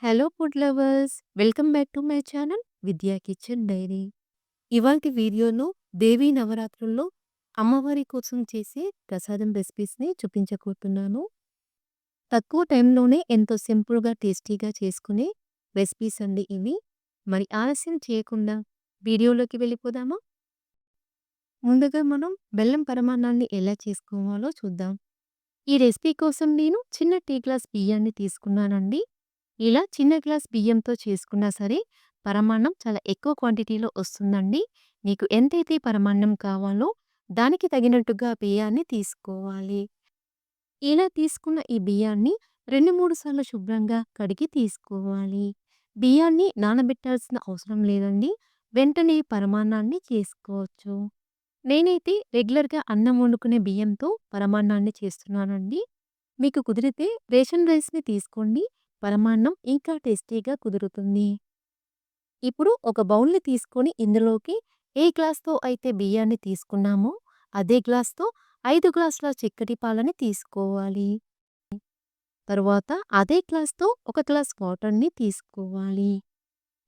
Hello food lovers! Welcome back to my channel విద్యా kitchen dairy. ఇవాల్టి వీడియోలో దేవీ నవరాత్రుల్లో అమ్మవారి కోసం చేసే ప్రసాదం రెసిపీస్‌ని చూపించబోతున్నాను. తక్కువ టైంలోనే ఎంతో సింపుల్‌గా, టేస్టీగా చేసుకునే రెసిపీస్ అండి ఇవి. మరి ఆలస్యం చేయకుండా వీడియోలోకి వెళ్ళిపోదామా? ముందుగా మనం బెల్లం పరమాన్నాన్ని ఎలా చేసుకోవాలో చూద్దాం. ఈ రెసిపీ కోసం నేను చిన్న టీ గ్లాస్ బియ్యాన్ని తీసుకున్నానండి. ఇలా చిన్న గ్లాస్ బియ్యంతో చేసుకున్నా సరే, పరమాన్నం చాలా ఎక్కువ క్వాంటిటీలో వస్తుందండి. మీకు ఎంతైతే పరమాన్నం కావాలో దానికి తగినట్టుగా బియ్యాన్ని తీసుకోవాలి. ఇలా తీసుకున్న ఈ బియ్యాన్ని 2, 3 సార్లు శుభ్రంగా కడిగి తీసుకోవాలి. బియ్యాన్ని నానబెట్టాల్సిన అవసరం లేదండి. వెంటనే పరమాన్నాన్ని చేసుకోవచ్చు. నేనైతే రెగ్యులర్‌గా అన్నం వండుకునే బియ్యంతో పరమాన్నాన్ని చేస్తున్నానండి. మీకు కుదిరితే రేషన్ రైస్‌ని తీసుకోండి. పరమాన్నం ఇంకా టేస్టీగా కుదురుతుంది. ఇప్పుడు ఒక బౌల్‌ని తీసుకొని ఇందులోకి ఏ గ్లాస్‌తో అయితే బియ్యాన్ని తీసుకున్నామో అదే గ్లాస్‌తో 5 గ్లాసుల చిక్కటి పాలని తీసుకోవాలి. తరువాత అదే గ్లాస్‌తో ఒక గ్లాస్ వాటర్‌ని తీసుకోవాలి.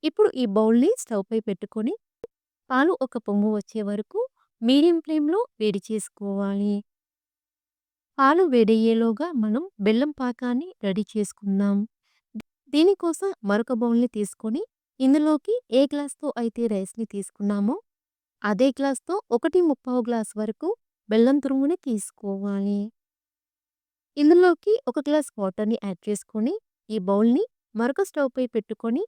ఇప్పుడు ఈ బౌల్‌ని స్టవ్‌పై పెట్టుకొని పాలు ఒక పొంగు వచ్చే వరకు మీడియం ఫ్లేమ్‌లో వేడి చేసుకోవాలి. పాలు వేడయ్యేలోగా మనం బెల్లం పాకాన్ని రెడీ చేసుకుందాం. దీనికోసం మరొక బౌల్‌ని తీసుకొని ఇందులోకి ఏ గ్లాస్‌తో అయితే రైస్‌ని తీసుకున్నామో అదే గ్లాస్‌తో 1 గ్లాస్ వరకు బెల్లం తురుముని తీసుకోవాలి. ఇందులోకి ఒక గ్లాస్ వాటర్‌ని యాడ్ చేసుకొని ఈ బౌల్‌ని మరొక స్టవ్‌పై పెట్టుకొని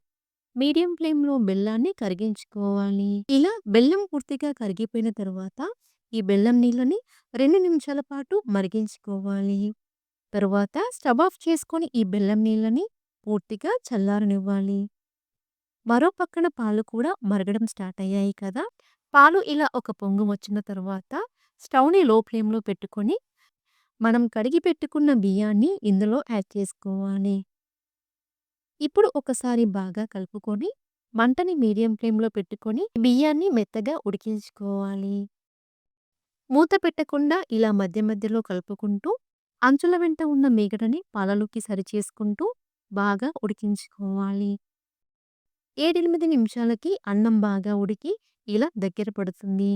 మీడియం ఫ్లేమ్‌లో బెల్లాన్ని కరిగించుకోవాలి. ఇలా బెల్లం పూర్తిగా కరిగిపోయిన తరువాత ఈ బెల్లం నీళ్ళని 2 నిమిషాల పాటు మరిగించుకోవాలి. తరువాత స్టవ్ ఆఫ్ చేసుకొని ఈ బెల్లం నీళ్ళని పూర్తిగా చల్లారనివ్వాలి. మరో పక్కన పాలు కూడా మరగడం స్టార్ట్ అయ్యాయి కదా! పాలు ఇలా ఒక పొంగు వచ్చిన తరువాత స్టవ్‌ని లో ఫ్లేమ్‌లో పెట్టుకొని మనం కడిగి పెట్టుకున్న బియ్యాన్ని ఇందులో యాడ్ చేసుకోవాలి. ఇప్పుడు ఒకసారి బాగా కలుపుకొని మంటని మీడియం ఫ్లేమ్‌లో పెట్టుకొని బియ్యాన్ని మెత్తగా ఉడికించుకోవాలి. మూత పెట్టకుండా ఇలా మధ్య మధ్యలో కలుపుకుంటూ అంచుల వెంట ఉన్న మీగడని పాలలోకి సరిచేసుకుంటూ బాగా ఉడికించుకోవాలి. 7, 8 నిమిషాలకి అన్నం బాగా ఉడికి ఇలా దగ్గర పడుతుంది.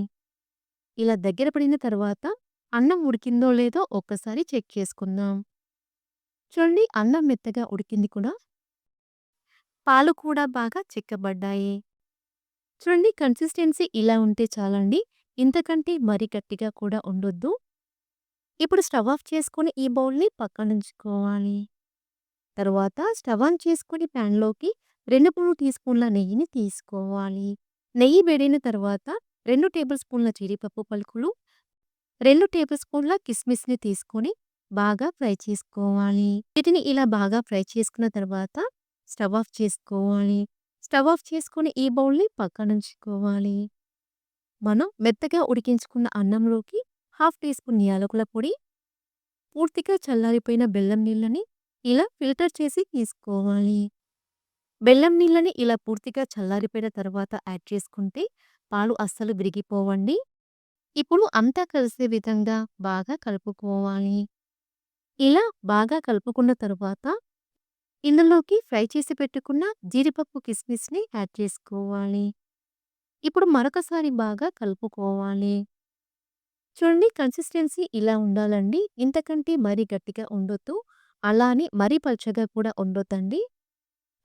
ఇలా దగ్గర పడిన తర్వాత అన్నం ఉడికిందో లేదో ఒక్కసారి చెక్ చేసుకుందాం. చూడండి అన్నం మెత్తగా ఉడికింది కూడా. పాలు కూడా బాగా చిక్కబడ్డాయి. చూడండి కన్సిస్టెన్సీ ఇలా ఉంటే చాలండి. ఇంతకంటే మరీ గట్టిగా కూడా ఉండొద్దు. ఇప్పుడు స్టవ్ ఆఫ్ చేసుకొని ఈ బౌల్‌ని పక్కనుంచుకోవాలి. తరువాత స్టవ్ ఆన్ చేసుకొని ప్యాన్‌లోకి 2, 3 టీ స్పూన్ల నెయ్యిని తీసుకోవాలి. నెయ్యి వేడైన తర్వాత 2 టేబుల్ స్పూన్ల జీడిపప్పు పలుకులు, 2 టేబుల్ స్పూన్ల కిస్మిస్‌ని తీసుకొని బాగా ఫ్రై చేసుకోవాలి. వీటిని ఇలా బాగా ఫ్రై చేసుకున్న తర్వాత స్టవ్ ఆఫ్ చేసుకోవాలి. స్టవ్ ఆఫ్ చేసుకొని ఈ బౌల్‌ని పక్కనుంచుకోవాలి. మనం మెత్తగా ఉడికించుకున్న అన్నంలోకి హాఫ్ టీ స్పూన్ యాలకుల పొడి, పూర్తిగా చల్లారిపోయిన బెల్లం నీళ్ళని ఇలా ఫిల్టర్ చేసి తీసుకోవాలి. బెల్లం నీళ్ళని ఇలా పూర్తిగా చల్లారిపోయిన తర్వాత యాడ్ చేసుకుంటే పాలు అస్సలు విరిగిపోవండి. ఇప్పుడు అంతా కలిసే విధంగా బాగా కలుపుకోవాలి. ఇలా బాగా కలుపుకున్న తరువాత ఇందులోకి ఫ్రై చేసి పెట్టుకున్న జీడిపప్పు కిస్మిస్‌ని యాడ్ చేసుకోవాలి. ఇప్పుడు మరొకసారి బాగా కలుపుకోవాలి. చూడండి కన్సిస్టెన్సీ ఇలా ఉండాలండి. ఇంతకంటే మరీ గట్టిగా ఉండొద్దు. అలా అని మరీ పల్చగా కూడా ఉండొద్దండి.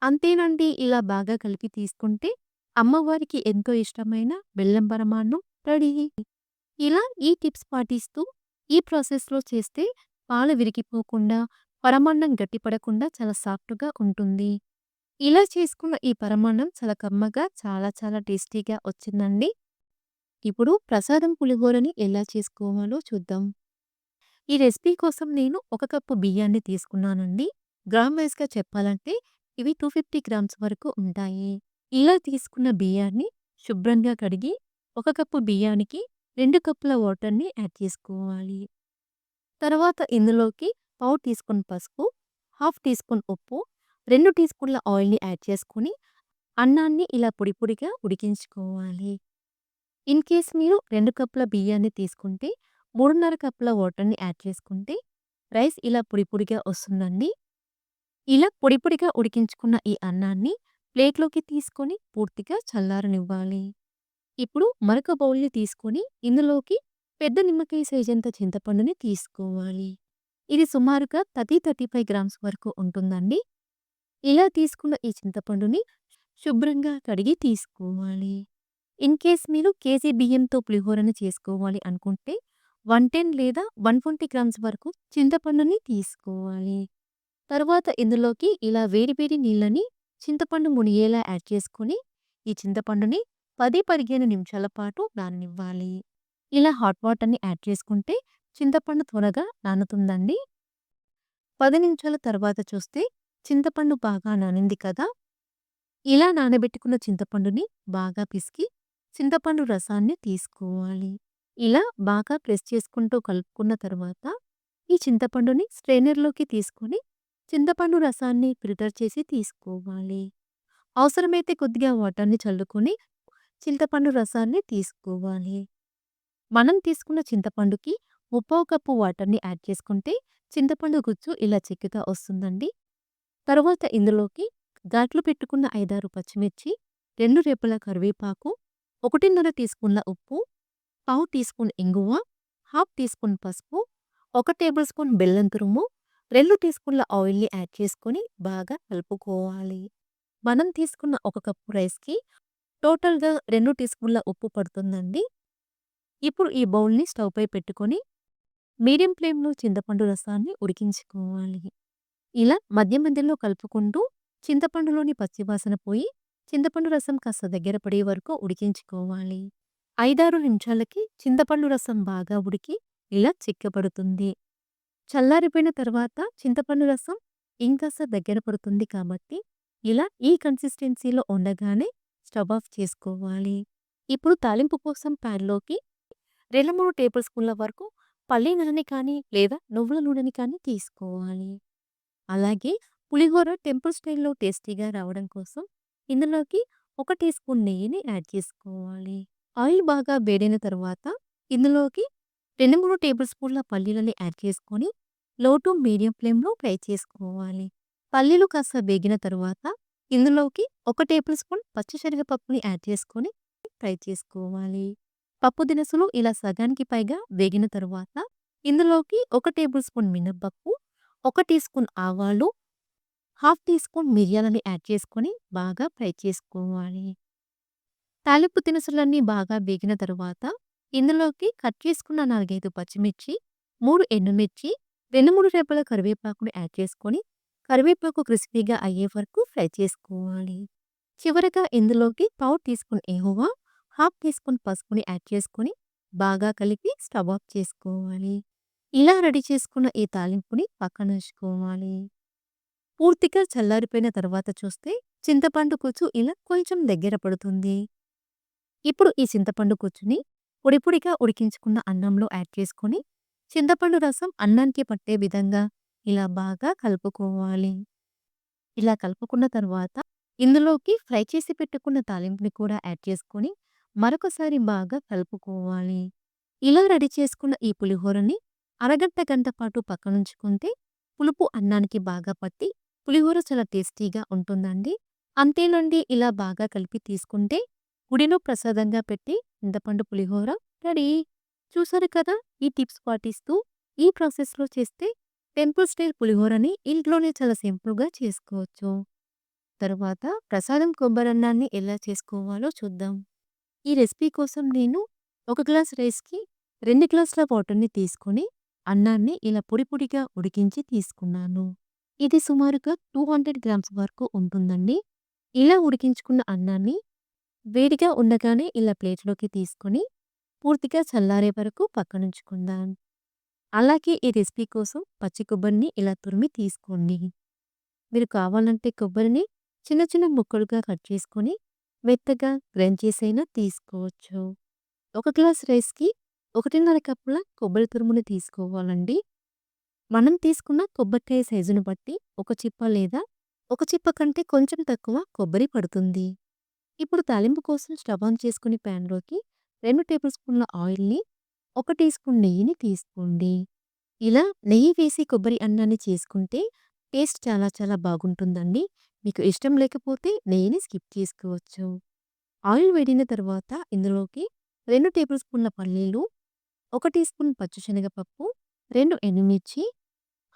అంతేనండి. ఇలా బాగా కలిపి తీసుకుంటే అమ్మవారికి ఎంతో ఇష్టమైన బెల్లం పరమాన్నం రెడీ. ఇలా ఈ టిప్స్ పాటిస్తూ ఈ ప్రాసెస్‌లో చేస్తే పాలు విరిగిపోకుండా, పరమాన్నం గట్టిపడకుండా చాలా సాఫ్ట్‌గా ఉంటుంది. ఇలా చేసుకున్న ఈ పరమాన్నం చాలా కమ్మగా చాలా చాలా టేస్టీగా వచ్చిందండి. ఇప్పుడు ప్రసాదం పులిహోరని ఎలా చేసుకోవాలో చూద్దాం. ఈ రెసిపీ కోసం నేను 1 కప్పు బియ్యాన్ని తీసుకున్నానండి. గ్రామ్ వైస్‌గా చెప్పాలంటే ఇవి 250 గ్రామ్స్ వరకు ఉంటాయి. ఇలా తీసుకున్న బియ్యాన్ని శుభ్రంగా కడిగి 1 కప్పు బియ్యానికి 2 కప్పుల వాటర్‌ని యాడ్ చేసుకోవాలి. తర్వాత ఇందులోకి పావు టీ స్పూన్ పసుపు, హాఫ్ టీ స్పూన్ ఉప్పు, 2 టీ స్పూన్ల ఆయిల్‌ని యాడ్ చేసుకొని అన్నాన్ని ఇలా పొడి పొడిగా ఉడికించుకోవాలి. ఇన్ కేస్ మీరు 2 కప్పుల బియ్యాన్ని తీసుకుంటే 3:30 కప్పుల వాటర్‌ని యాడ్ చేసుకుంటే రైస్ ఇలా పొడి పొడిగా వస్తుందండి. ఇలా పొడి పొడిగా ఉడికించుకున్న ఈ అన్నాన్ని ప్లేట్‌లోకి తీసుకొని పూర్తిగా చల్లారనివ్వాలి. ఇప్పుడు మరొక బౌల్‌ని తీసుకొని ఇందులోకి పెద్ద నిమ్మకాయ సైజంత చింతపండుని తీసుకోవాలి. ఇది సుమారుగా 35 గ్రామ్స్ వరకు ఉంటుందండి. ఇలా తీసుకున్న ఈ చింతపండుని శుభ్రంగా కడిగి తీసుకోవాలి. ఇన్ కేస్ మీరు కేజీ బియ్యంతో పులిహోరను చేసుకోవాలి అనుకుంటే 110 లేదా 120 గ్రామ్స్ వరకు చింతపండుని తీసుకోవాలి. తరువాత ఇందులోకి ఇలా వేడి వేడి నీళ్ళని చింతపండు మునిగేలా యాడ్ చేసుకొని ఈ చింతపండుని 10, 15 నిమిషాల పాటు నాననివ్వాలి. ఇలా హాట్ వాటర్‌ని యాడ్ చేసుకుంటే చింతపండు త్వరగా నానుతుందండి. 10 నిమిషాల తర్వాత చూస్తే చింతపండు బాగా నానింది కదా! ఇలా నానబెట్టుకున్న చింతపండుని బాగా పిసికి చింతపండు రసాన్ని తీసుకోవాలి. ఇలా బాగా ప్రెస్ చేసుకుంటూ కలుపుకున్న తర్వాత ఈ చింతపండుని స్ట్రెయినర్‌లోకి తీసుకొని చింతపండు రసాన్ని ఫిల్టర్ చేసి తీసుకోవాలి. అవసరమైతే కొద్దిగా వాటర్‌ని చల్లుకొని చింతపండు రసాన్ని తీసుకోవాలి. మనం తీసుకున్న చింతపండుకి ముప్పావు కప్పు వాటర్‌ని యాడ్ చేసుకుంటే చింతపండు గుజ్జు ఇలా చిక్కగా వస్తుందండి. తరువాత ఇందులోకి ఘాట్లు పెట్టుకున్న 5, 6 పచ్చిమిర్చి, 2 రెబ్బల కరివేపాకు, 1:30 టీ స్పూన్ల ఉప్పు, పావు టీ స్పూన్ ఇంగువ, హాఫ్ టీ స్పూన్ పసుపు, 1 టేబుల్ స్పూన్ బెల్లం తురుము, 2 టీ స్పూన్ల ఆయిల్‌ని యాడ్ చేసుకొని బాగా కలుపుకోవాలి. మనం తీసుకున్న 1 కప్పు రైస్‌కి టోటల్‌గా 2 టీ స్పూన్ల ఉప్పు పడుతుందండి. ఇప్పుడు ఈ బౌల్‌ని స్టవ్‌పై పెట్టుకొని మీడియం ఫ్లేమ్‌లో చింతపండు రసాన్ని ఉడికించుకోవాలి. ఇలా మధ్య మధ్యలో కలుపుకుంటూ చింతపండులోని పచ్చివాసన పోయి చింతపండు రసం కాస్త దగ్గర పడే వరకు ఉడికించుకోవాలి. 5, 6 నిమిషాలకి చింతపండు రసం బాగా ఉడికి ఇలా చిక్కబడుతుంది. చల్లారిపోయిన తర్వాత చింతపండు రసం ఇంకాస్త దగ్గర పడుతుంది కాబట్టి ఇలా ఈ కన్సిస్టెన్సీలో ఉండగానే స్టవ్ ఆఫ్ చేసుకోవాలి. ఇప్పుడు తాలింపు కోసం ప్యాన్‌లోకి 2, 3 టేబుల్ స్పూన్ల వరకు పల్లి నూనెని కానీ లేదా నువ్వుల నూనెని కానీ తీసుకోవాలి. అలాగే పులిహోర టెంపుల్ స్టైల్‌లో టేస్టీగా రావడం కోసం ఇందులోకి 1 టీ స్పూన్ నెయ్యిని యాడ్ చేసుకోవాలి. ఆయిల్ బాగా వేడైన తర్వాత ఇందులోకి 2, 3 టేబుల్ స్పూన్ల పల్లీలని యాడ్ చేసుకొని లో టు మీడియం ఫ్లేమ్‌లో ఫ్రై చేసుకోవాలి. పల్లీలు కాస్త వేగిన తరువాత ఇందులోకి 1 టేబుల్ స్పూన్ పచ్చిశనగపప్పుని యాడ్ చేసుకొని ఫ్రై చేసుకోవాలి. పప్పు దినుసులు ఇలా సగానికి పైగా వేగిన తరువాత ఇందులోకి 1 టేబుల్ స్పూన్ మినపప్పు, 1 టీ స్పూన్ ఆవాలు, హాఫ్ టీ స్పూన్ మిరియాలని యాడ్ చేసుకొని బాగా ఫ్రై చేసుకోవాలి. తాలింపు దినుసులన్నీ బాగా వేగిన తరువాత ఇందులోకి కట్ చేసుకున్న 4, 5 పచ్చిమిర్చి, 3 ఎండుమిర్చి, 2, 3 రెబ్బల కరివేపాకుని యాడ్ చేసుకొని కరివేపాకు క్రిస్పీగా అయ్యే వరకు ఫ్రై చేసుకోవాలి. చివరగా ఇందులోకి పావు టీ స్పూన్ ఇంగువ, హాఫ్ టీ స్పూన్ పసుపుని యాడ్ చేసుకొని బాగా కలిపి స్టవ్ ఆఫ్ చేసుకోవాలి. ఇలా రెడీ చేసుకున్న ఈ తాలింపుని పక్కనుంచుకోవాలి. పూర్తిగా చల్లారిపోయిన తర్వాత చూస్తే చింతపండు గుజ్జు ఇలా కొంచెం దగ్గర పడుతుంది. ఇప్పుడు ఈ చింతపండు గుజ్జుని పొడి పొడిగా ఉడికించుకున్న అన్నంలో యాడ్ చేసుకొని చింతపండు రసం అన్నానికి పట్టే విధంగా ఇలా బాగా కలుపుకోవాలి. ఇలా కలుపుకున్న తర్వాత ఇందులోకి ఫ్రై చేసి పెట్టుకున్న తాలింపుని కూడా యాడ్ చేసుకొని మరొకసారి బాగా కలుపుకోవాలి. ఇలా రెడీ చేసుకున్న ఈ పులిహోరని అరగంట, గంట పాటు పక్కనుంచుకుంటే పులుపు అన్నానికి బాగా పట్టి పులిహోర చాలా టేస్టీగా ఉంటుందండి. అంతేనండి, ఇలా బాగా కలిపి తీసుకుంటే గుడిలో ప్రసాదంగా పెట్టి చింతపండు పులిహోర రెడీ. చూసారు కదా! ఈ టిప్స్ పాటిస్తూ ఈ ప్రాసెస్‌లో చేస్తే టెంపుల్ స్టైల్ పులిహోరని ఇంట్లోనే చాలా సింపుల్‌గా చేసుకోవచ్చు. తరువాత ప్రసాదం కొబ్బరన్నాన్ని ఎలా చేసుకోవాలో చూద్దాం. ఈ రెసిపీ కోసం నేను 1 గ్లాస్ రైస్‌కి 2 గ్లాసుల వాటర్‌ని తీసుకొని అన్నాన్ని ఇలా పొడి పొడిగా ఉడికించి తీసుకున్నాను. ఇది సుమారుగా 200 గ్రామ్స్ వరకు ఉంటుందండి. ఇలా ఉడికించుకున్న అన్నాన్ని వేడిగా ఉండగానే ఇలా ప్లేట్‌లోకి తీసుకొని పూర్తిగా చల్లారే వరకు పక్కనుంచుకుందాం. అలాగే ఈ రెసిపీ కోసం పచ్చి కొబ్బరిని ఇలా తురిమి తీసుకోండి. మీరు కావాలంటే కొబ్బరిని చిన్న చిన్న ముక్కలుగా కట్ చేసుకొని మెత్తగా గ్రైండ్ చేసైనా తీసుకోవచ్చు. 1 గ్లాస్ రైస్‌కి 1:30 కప్పుల కొబ్బరి తురుముని తీసుకోవాలండి. మనం తీసుకున్న కొబ్బరికాయ సైజును బట్టి ఒక చిప్ప లేదా ఒక చిప్ప కంటే కొంచెం తక్కువ కొబ్బరి పడుతుంది. ఇప్పుడు తాలింపు కోసం స్టవ్ ఆన్ చేసుకుని ప్యాన్‌లోకి 2 టేబుల్ స్పూన్ల ఆయిల్‌ని, 1 టీ స్పూన్ నెయ్యిని తీసుకోండి. ఇలా నెయ్యి వేసి కొబ్బరి అన్నాన్ని చేసుకుంటే టేస్ట్ చాలా చాలా బాగుంటుందండి. మీకు ఇష్టం లేకపోతే నెయ్యిని స్కిప్ చేసుకోవచ్చు. ఆయిల్ వేడిన తర్వాత ఇందులోకి 2 టేబుల్ స్పూన్ల పల్లీలు, 1 టీ స్పూన్ పచ్చిశనగపప్పు, 2 ఎండుమిర్చి,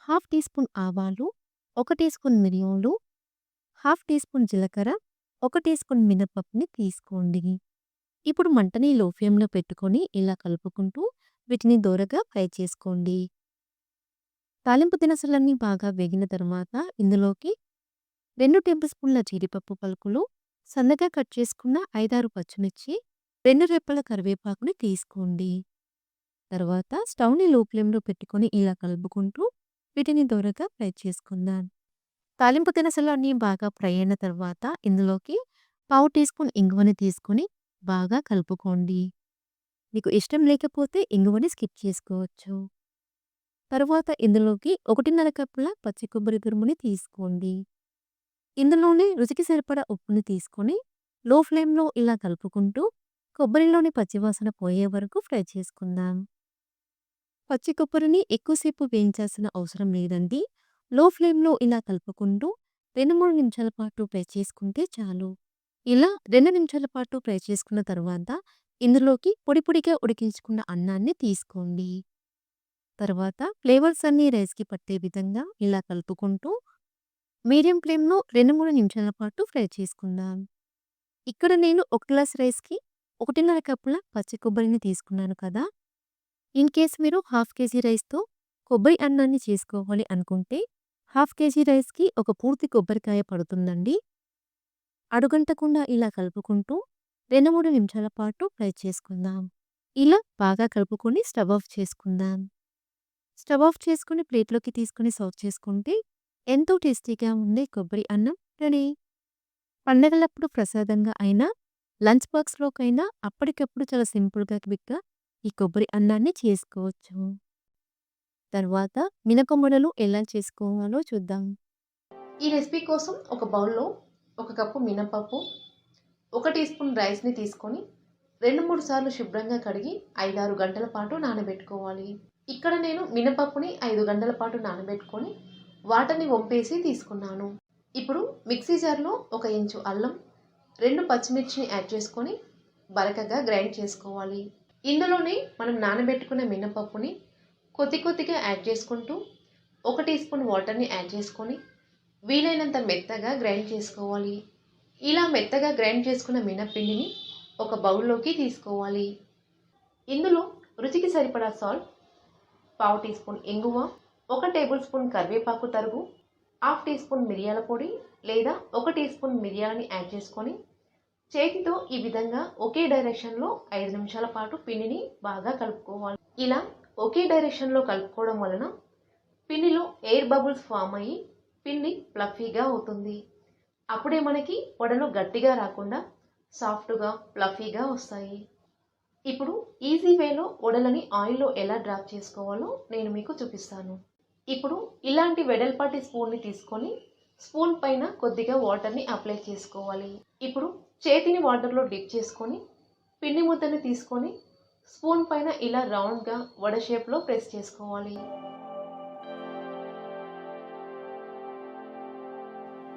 హాఫ్ టీ స్పూన్ ఆవాలు, 1 టీ స్పూన్ మిరియాలు, హాఫ్ టీ స్పూన్ జీలకర్ర, 1 టీ స్పూన్ మినపప్పుని తీసుకోండి. ఇప్పుడు మంటని లో ఫ్లేమ్‌లో పెట్టుకొని ఇలా కలుపుకుంటూ వీటిని దోరగా ఫ్రై చేసుకోండి. తాలింపు దినుసులన్నీ బాగా వేగిన తర్వాత ఇందులోకి 2 టేబుల్ స్పూన్ల జీడిపప్పు పలుకులు, సన్నగా కట్ చేసుకున్న 5, 6 పచ్చిమిర్చి, 2 రెప్పల కరివేపాకుని తీసుకోండి. తర్వాత స్టవ్‌ని లో ఫ్లేమ్‌లో పెట్టుకొని ఇలా కలుపుకుంటూ వీటిని దోరగా ఫ్రై చేసుకుందాం. తాలింపు దినుసులు అన్నీ బాగా ఫ్రై అయిన తర్వాత ఇందులోకి పావు టీ స్పూన్ ఇంగువని తీసుకొని బాగా కలుపుకోండి. మీకు ఇష్టం లేకపోతే ఇంగువని స్కిప్ చేసుకోవచ్చు. తరువాత ఇందులోకి 1.5 కప్పుల పచ్చి కొబ్బరి తురుముని తీసుకోండి. ఇందులోనే రుచికి సరిపడా ఉప్పుని తీసుకొని లో ఫ్లేమ్‌లో ఇలా కలుపుకుంటూ కొబ్బరిలోని పచ్చివాసన పోయే వరకు ఫ్రై చేసుకుందాం. పచ్చి కొబ్బరిని ఎక్కువసేపు వేయించాల్సిన అవసరం లేదండి. లో ఫ్లేమ్‌లో ఇలా కలుపుకుంటూ 2, 3 నిమిషాల పాటు ఫ్రై చేసుకుంటే చాలు. ఇలా 2 నిమిషాల పాటు ఫ్రై చేసుకున్న తర్వాత ఇందులోకి పొడి పొడిగా ఉడికించుకున్న అన్నాన్ని తీసుకోండి. తర్వాత ఫ్లేవర్స్ అన్నీ రైస్‌కి పట్టే విధంగా ఇలా కలుపుకుంటూ మీడియం ఫ్లేమ్‌లో 2, 3 నిమిషాల పాటు ఫ్రై చేసుకుందాం. ఇక్కడ నేను 1 గ్లాస్ రైస్‌కి 1.5 కప్పుల పచ్చి కొబ్బరిని తీసుకున్నాను కదా! ఇన్ కేస్ మీరు హాఫ్ కేజీ రైస్‌తో కొబ్బరి అన్నాన్ని చేసుకోవాలి అనుకుంటే హాఫ్ కేజీ రైస్‌కి ఒక పూర్తి కొబ్బరికాయ పడుతుందండి. అడుగంటకుండా ఇలా కలుపుకుంటూ 2, 3 నిమిషాల పాటు ఫ్రై చేసుకుందాం. ఇలా బాగా కలుపుకొని స్టవ్ ఆఫ్ చేసుకుందాం. స్టవ్ ఆఫ్ చేసుకొని ప్లేట్‌లోకి తీసుకొని సర్వ్ చేసుకుంటే ఎంతో టేస్టీగా ఉండే కొబ్బరి అన్నం రెడీ. పండగలప్పుడు ప్రసాదంగా అయినా, లంచ్ బాక్స్‌లోకైనా అప్పటికప్పుడు చాలా సింపుల్‌గా, క్విక్‌గా ఈ కొబ్బరి అన్నాన్ని చేసుకోవచ్చు. తర్వాత మినపగుండలు ఎలా చేసుకోవాలో చూద్దాం. ఈ రెసిపీ కోసం ఒక బౌల్‌లో 1 కప్పు మినపప్పు, 1 టీ స్పూన్ రైస్‌ని తీసుకొని 2, 3 సార్లు శుభ్రంగా కడిగి 5, 6 గంటల పాటు నానబెట్టుకోవాలి. ఇక్కడ నేను మినపప్పుని 5 గంటల పాటు నానబెట్టుకొని వాటర్‌ని వంపేసి తీసుకున్నాను. ఇప్పుడు మిక్సీ జార్‌లో 1 ఇంచు అల్లం, 2 పచ్చిమిర్చిని యాడ్ చేసుకొని బరకగా గ్రైండ్ చేసుకోవాలి. ఇందులోనే మనం నానబెట్టుకున్న మినపప్పుని కొద్ది కొద్దిగా యాడ్ చేసుకుంటూ 1 టీ స్పూన్ వాటర్‌ని యాడ్ చేసుకొని వీలైనంత మెత్తగా గ్రైండ్ చేసుకోవాలి. ఇలా మెత్తగా గ్రైండ్ చేసుకున్న మినప్పిండిని ఒక బౌల్లోకి తీసుకోవాలి. ఇందులో రుచికి సరిపడా సాల్ట్, పావు టీ స్పూన్ ఇంగువ, 1 టేబుల్ స్పూన్ కరివేపాకు తరుగు, హాఫ్ టీ స్పూన్ మిరియాల పొడి లేదా 1 టీ స్పూన్ మిరియాలని యాడ్ చేసుకొని చేతితో ఈ విధంగా ఒకే డైరెక్షన్లో 5 నిమిషాల పాటు పిండిని బాగా కలుపుకోవాలి. ఇలా ఒకే డైరెక్షన్లో కలుపుకోవడం వలన పిండిలో ఎయిర్ బబుల్స్ ఫామ్ అయ్యి పిండి ఫ్లఫీగా అవుతుంది. అప్పుడే మనకి వడలు గట్టిగా రాకుండా సాఫ్ట్‌గా, ఫ్లఫీగా వస్తాయి. ఇప్పుడు ఈజీ వేలో వడలని ఆయిల్‌లో ఎలా డ్రాప్ చేసుకోవాలో నేను మీకు చూపిస్తాను. ఇప్పుడు ఇలాంటి వెడల్పాటి స్పూన్‌ని తీసుకొని స్పూన్ పైన కొద్దిగా వాటర్‌ని అప్లై చేసుకోవాలి. ఇప్పుడు చేతిని వాటర్‌లో డిప్ చేసుకొని పిండి ముద్దని తీసుకొని స్పూన్ పైన ఇలా రౌండ్‌గా వడ షేప్‌లో ప్రెస్ చేసుకోవాలి.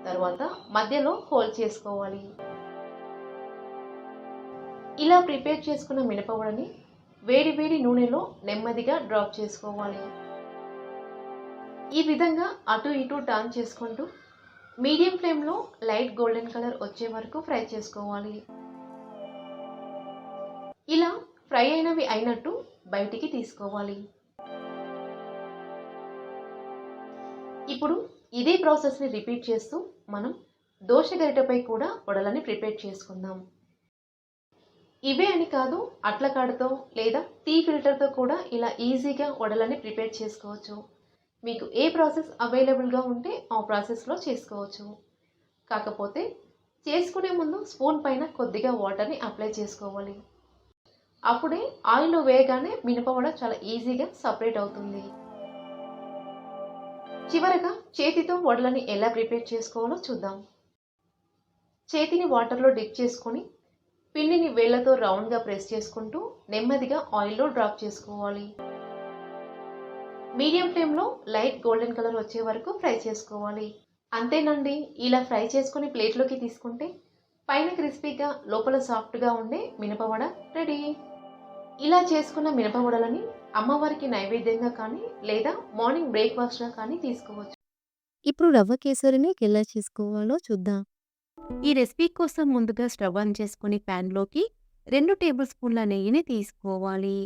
తర్వాత మధ్యలో హోల్ చేసుకోవాలి. ఇలా ప్రిపేర్ చేసుకున్న మినపవడని వేడి వేడి నూనెలో నెమ్మదిగా డ్రాప్ చేసుకోవాలి. ఈ విధంగా అటు ఇటు టర్న్ చేసుకుంటూ మీడియం ఫ్లేమ్లో లైట్ గోల్డెన్ కలర్ వచ్చే వరకు ఫ్రై చేసుకోవాలి. ఇలా ఫ్రై అయినవి అయినట్టు బయటికి తీసుకోవాలి. ఇప్పుడు ఇదే ప్రాసెస్ని రిపీట్ చేస్తూ మనం దోశ గరిటెపై కూడా వడలని ప్రిపేర్ చేసుకుందాం. ఇవే అని కాదు, అట్ల కాడతో లేదా టీ ఫిల్టర్తో కూడా ఇలా ఈజీగా వడలని ప్రిపేర్ చేసుకోవచ్చు. మీకు ఏ ప్రాసెస్ అవైలబుల్గా ఉంటే ఆ ప్రాసెస్లో చేసుకోవచ్చు. కాకపోతే చేసుకునే ముందు స్పూన్ పైన కొద్దిగా వాటర్ని అప్లై చేసుకోవాలి. అప్పుడే ఆయిల్లో వేయగానే మినపవడ చాలా ఈజీగా సపరేట్ అవుతుంది. చివరగా చేతితో వడలని ఎలా ప్రిపేర్ చేసుకోవాలో చూద్దాం. చేతిని వాటర్లో డిప్ చేసుకొని పిండిని వేళ్లతో రౌండ్గా ప్రెస్ చేసుకుంటూ నెమ్మదిగా ఆయిల్లో డ్రాప్ చేసుకోవాలి. మీడియం ఫ్లేమ్లో లైట్ గోల్డెన్ కలర్ వచ్చే వరకు ఫ్రై చేసుకోవాలి. అంతేనండి. ఇలా ఫ్రై చేసుకొని ప్లేట్లోకి తీసుకుంటే పైన క్రిస్పీగా లోపల సాఫ్ట్గా ఉండే మినపవడ రెడీ. ఇలా చేసుకున్న మినపవడలని అమ్మవారికి నైవేద్యంగా కానీ లేదా మార్నింగ్ బ్రేక్ఫాస్ట్గా కానీ తీసుకోవచ్చు. ఇప్పుడు రవ్వ కేసరిని ఎలా చేసుకోవాలో చూద్దాం. ఈ రెసిపీ కోసం ముందుగా స్టవ్ ఆన్ చేసుకుని ప్యాన్లోకి 2 టేబుల్ స్పూన్ల నెయ్యిని తీసుకోవాలి.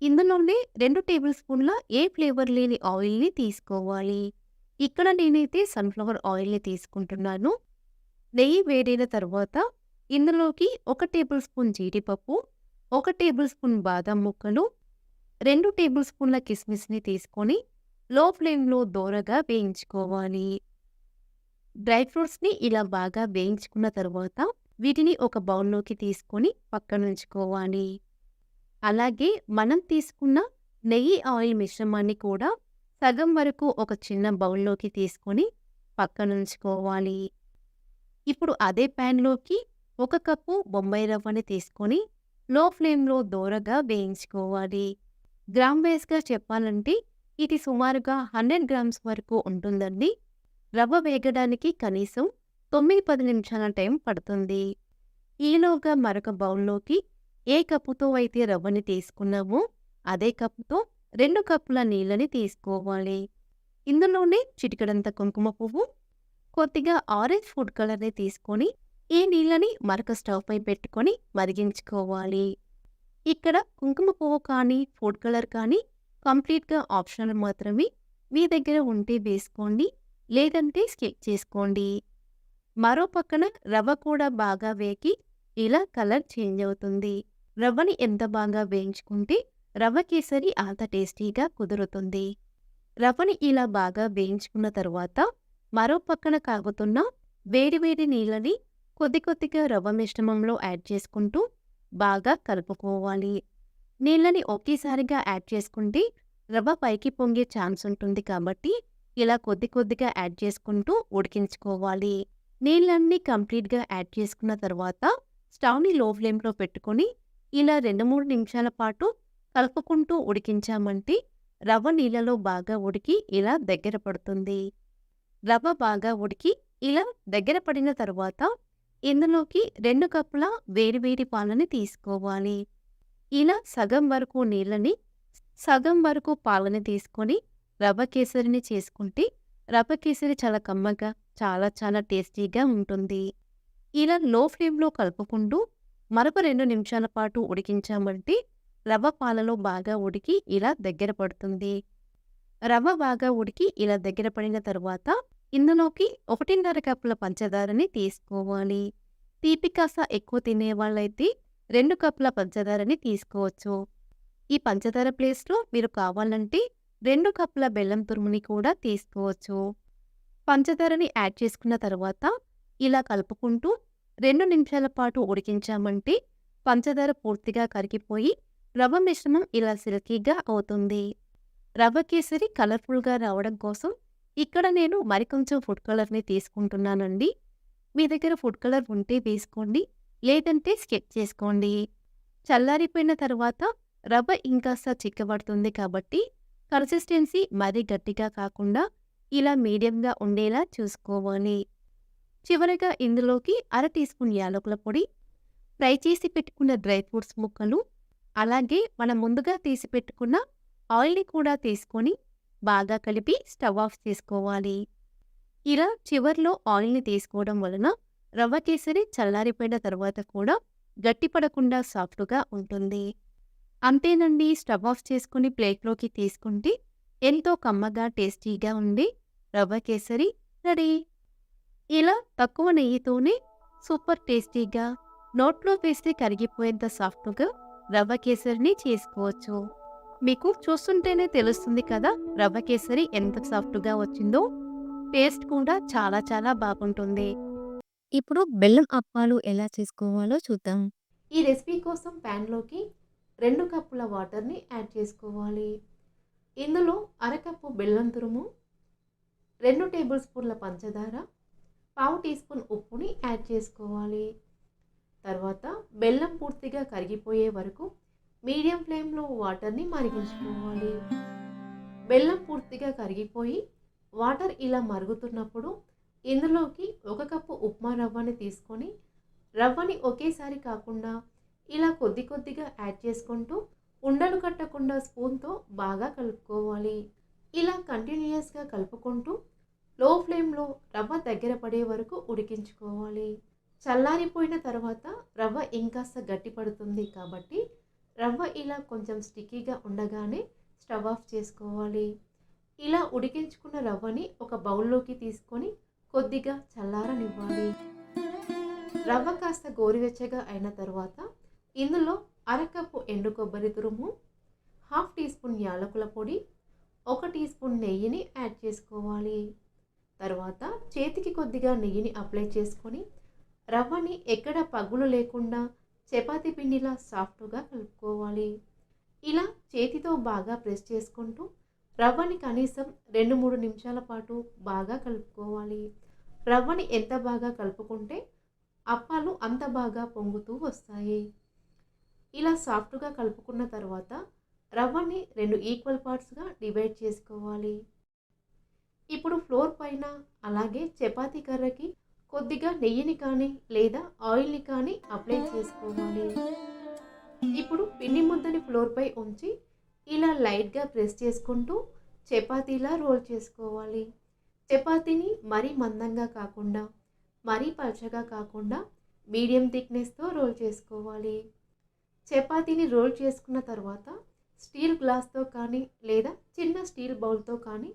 ఇందులోనే 2 టేబుల్ స్పూన్ల ఏ ఫ్లేవర్ లేని ఆయిల్ని తీసుకోవాలి. ఇక్కడ నేనైతే సన్ఫ్లవర్ ఆయిల్ని తీసుకుంటున్నాను. నెయ్యి వేడైన తర్వాత ఇందులోకి 1 టేబుల్ స్పూన్ జీడిపప్పు, 1 టేబుల్ స్పూన్ బాదం ముక్కలు, 2 టేబుల్ స్పూన్ల కిస్మిస్ని తీసుకొని లో ఫ్లేమ్లో దోరగా వేయించుకోవాలి. డ్రై ఫ్రూట్స్ని ఇలా బాగా వేయించుకున్న తర్వాత వీటిని ఒక బౌల్లోకి తీసుకొని పక్కనుంచుకోవాలి. అలాగే మనం తీసుకున్న నెయ్యి ఆయిల్ మిశ్రమాన్ని కూడా సగం వరకు ఒక చిన్న బౌల్లోకి తీసుకొని పక్కనుంచుకోవాలి. ఇప్పుడు అదే ప్యాన్లోకి 1 కప్పు బొంబాయి రవ్వని తీసుకొని లో ఫ్లేమ్లో దోరగా వేయించుకోవాలి. గ్రామ్ వైస్గా చెప్పాలంటే ఇది సుమారుగా 100 గ్రామ్స్ వరకు ఉంటుందండి. రవ్వ వేగడానికి కనీసం 9-10 నిమిషాల టైం పడుతుంది. ఈలోగా మరొక బౌల్లోకి ఏ కప్పుతో అయితే రవ్వని తీసుకున్నామో అదే కప్పుతో 2 కప్పుల నీళ్ళని తీసుకోవాలి. ఇందులోనే చిటికెడంత కుంకుమ పువ్వు, కొద్దిగా ఆరెంజ్ ఫుడ్ కలర్ని తీసుకొని ఈ నీళ్ళని మరొక స్టవ్ పై పెట్టుకొని మరిగించుకోవాలి. ఇక్కడ కుంకుమ పువ్వు కానీ ఫుడ్ కలర్ కానీ కంప్లీట్గా ఆప్షనల్ మాత్రమే. మీ దగ్గర ఉంటే వేసుకోండి, లేదంటే స్కిప్ చేసుకోండి. మరో పక్కన రవ్వ కూడా బాగా వేగి ఇలా కలర్ చేంజ్ అవుతుంది. రవ్వని ఎంత బాగా వేయించుకుంటే రవ్వ కేసరి అంత టేస్టీగా కుదురుతుంది. రవ్వని ఇలా బాగా వేయించుకున్న తరువాత మరో పక్కన కాగుతున్న వేడివేడి నీళ్ళని కొద్ది కొద్దిగా రవ్వ మిశ్రమంలో యాడ్ చేసుకుంటూ బాగా కలుపుకోవాలి. నీళ్ళని ఒకేసారిగా యాడ్ చేసుకుంటే రవ్వ పైకి పొంగే ఛాన్స్ ఉంటుంది కాబట్టి ఇలా కొద్ది కొద్దిగా యాడ్ చేసుకుంటూ ఉడికించుకోవాలి. నీళ్ళన్నీ కంప్లీట్గా యాడ్ చేసుకున్న తర్వాత స్టవ్ని లో ఫ్లేమ్లో పెట్టుకొని ఇలా 2-3 నిమిషాల పాటు కలుపుకుంటూ ఉడికించామంటే రవ్వ నీళ్ళలో బాగా ఉడికి ఇలా దగ్గర పడుతుంది. రవ్వ బాగా ఉడికి ఇలా దగ్గర పడిన తర్వాత ఇందులోకి 2 కప్పుల వేడివేడి పాలని తీసుకోవాలి. ఇలా సగం వరకు నీళ్ళని, సగం వరకు పాలని తీసుకొని రవ్వ కేసరిని చేసుకుంటే రవ్వ కేసరి చాలా కమ్మగా చాలా చాలా టేస్టీగా ఉంటుంది. ఇలా లో ఫ్లేమ్లో కలుపుకుంటూ మరొక 2 నిమిషాల పాటు ఉడికించామంటే రవ్వ పాలలో బాగా ఉడికి ఇలా దగ్గర పడుతుంది. రవ్వ బాగా ఉడికి ఇలా దగ్గర పడిన తర్వాత ఇందులోకి 1.5 కప్పుల పంచదారని తీసుకోవాలి. తీపి కాస్త ఎక్కువ తినేవాళ్ళైతే 2 కప్పుల పంచదారని తీసుకోవచ్చు. ఈ పంచదార ప్లేస్లో మీరు కావాలంటే 2 కప్పుల బెల్లం తురుముని కూడా తీసుకోవచ్చు. పంచదారని యాడ్ చేసుకున్న తర్వాత ఇలా కలుపుకుంటూ 2 నిమిషాల పాటు ఉడికించామంటే పంచదార పూర్తిగా కరిగిపోయి రవ్వ మిశ్రమం ఇలా సిల్కీగా అవుతుంది. రవ్వ కేసరి కలర్ఫుల్గా రావడం కోసం ఇక్కడ నేను మరికొంచెం ఫుడ్ కలర్ని తీసుకుంటున్నానండి. మీ దగ్గర ఫుడ్ కలర్ ఉంటే వేసుకోండి, లేదంటే స్కిప్ చేసుకోండి. చల్లారిపోయిన తర్వాత రవ్వ ఇంకాస్త చిక్కబడుతుంది కాబట్టి కన్సిస్టెన్సీ మరీ గట్టిగా కాకుండా ఇలా మీడియంగా ఉండేలా చూసుకోవాలి. చివరగా ఇందులోకి 1/2 టీ స్పూన్ యాలకుల పొడి, ఫ్రై చేసి పెట్టుకున్న డ్రై ఫ్రూట్స్ ముక్కలు, అలాగే మనం ముందుగా తీసి పెట్టుకున్న ఆయిల్ని కూడా తీసుకొని బాగా కలిపి స్టవ్ ఆఫ్ చేసుకోవాలి. ఇలా చివర్లో ఆయిల్ని తీసుకోవడం వలన రవ్వ కేసరి చల్లారిపోయిన తర్వాత కూడా గట్టిపడకుండా సాఫ్ట్గా ఉంటుంది. అంతేనండి. స్టవ్ ఆఫ్ చేసుకుని ప్లేట్లోకి తీసుకుంటే ఎంతో కమ్మగా టేస్టీగా ఉండి రవ్వ కేసరి రెడీ. ఇలా తక్కువ నెయ్యితోనే సూపర్ టేస్టీగా, నోట్లో వేస్తే కరిగిపోయేంత సాఫ్ట్గా రవ్వ కేసరిని చేసుకోవచ్చు. మీకు చూస్తుంటేనే తెలుస్తుంది కదా రవ్వ కేసరి ఎంత సాఫ్ట్గా వచ్చిందో. టేస్ట్ కూడా చాలా చాలా బాగుంటుంది. ఇప్పుడు బెల్లం అప్పాలు ఎలా చేసుకోవాలో చూద్దాం. ఈ రెసిపీ కోసం ప్యాన్లోకి 2 కప్పుల వాటర్ని యాడ్ చేసుకోవాలి. ఇందులో 1/2 కప్పు బెల్లం తురుము, 2 టేబుల్ స్పూన్ల పంచదార, 1/2 టీ స్పూన్ ఉప్పుని యాడ్ చేసుకోవాలి. తర్వాత బెల్లం పూర్తిగా కరిగిపోయే వరకు మీడియం ఫ్లేమ్లో వాటర్ని మరిగించుకోవాలి. బెల్లం పూర్తిగా కరిగిపోయి వాటర్ ఇలా మరుగుతున్నప్పుడు ఇందులోకి 1 కప్పు ఉప్మా రవ్వని తీసుకొని రవ్వని ఒకేసారి కాకుండా ఇలా కొద్ది కొద్దిగా యాడ్ చేసుకుంటూ ఉండలు కట్టకుండా స్పూన్‌తో బాగా కలుపుకోవాలి. ఇలా కంటిన్యూయస్‌గా కలుపుకుంటూ లో ఫ్లేమ్‌లో రవ్వ దగ్గర పడే వరకు ఉడికించుకోవాలి. చల్లారిపోయిన తర్వాత రవ్వ ఇంకాస్త గట్టిపడుతుంది కాబట్టి రవ్వ ఇలా కొంచెం స్టిక్కీగా ఉండగానే స్టవ్ ఆఫ్ చేసుకోవాలి. ఇలా ఉడికించుకున్న రవ్వని ఒక బౌల్‌లోకి తీసుకొని కొద్దిగా చల్లారనివ్వాలి. రవ్వ కాస్త గోరువెచ్చగా అయిన తర్వాత ఇందులో అరకప్పు ఎండు కొబ్బరి తురుము, హాఫ్ టీ స్పూన్ యాలకుల పొడి, 1 టీ స్పూన్ నెయ్యిని యాడ్ చేసుకోవాలి. తర్వాత చేతికి కొద్దిగా నెయ్యిని అప్లై చేసుకొని రవ్వని ఎక్కడ పగులు లేకుండా చపాతీ పిండిలా సాఫ్ట్‌గా కలుపుకోవాలి. ఇలా చేతితో బాగా ప్రెస్ చేసుకుంటూ రవ్వని కనీసం 2-3 నిమిషాల పాటు బాగా కలుపుకోవాలి. రవ్వని ఎంత బాగా కలుపుకుంటే అప్పాలు అంత బాగా పొంగుతూ వస్తాయి. ఇలా సాఫ్ట్‌గా కలుపుకున్న తర్వాత రవ్వని 2 ఈక్వల్ పార్ట్స్‌గా డివైడ్ చేసుకోవాలి. ఇప్పుడు ఫ్లోర్ పైన అలాగే చపాతీ కర్రకి కొద్దిగా నెయ్యిని కానీ లేదా ఆయిల్‌ని కానీ అప్లై చేసుకోవాలి. ఇప్పుడు పిండి ముద్దని ఫ్లోర్‌పై ఉంచి ఇలా లైట్‌గా ప్రెస్ చేసుకుంటూ చపాతీలా రోల్ చేసుకోవాలి. చపాతీని మరీ మందంగా కాకుండా, మరీ పల్చగా కాకుండా మీడియం థిక్‌నెస్‌తో రోల్ చేసుకోవాలి. చపాతీని రోల్ చేసుకున్న తర్వాత స్టీల్ గ్లాస్‌తో కానీ లేదా చిన్న స్టీల్ బౌల్‌తో కానీ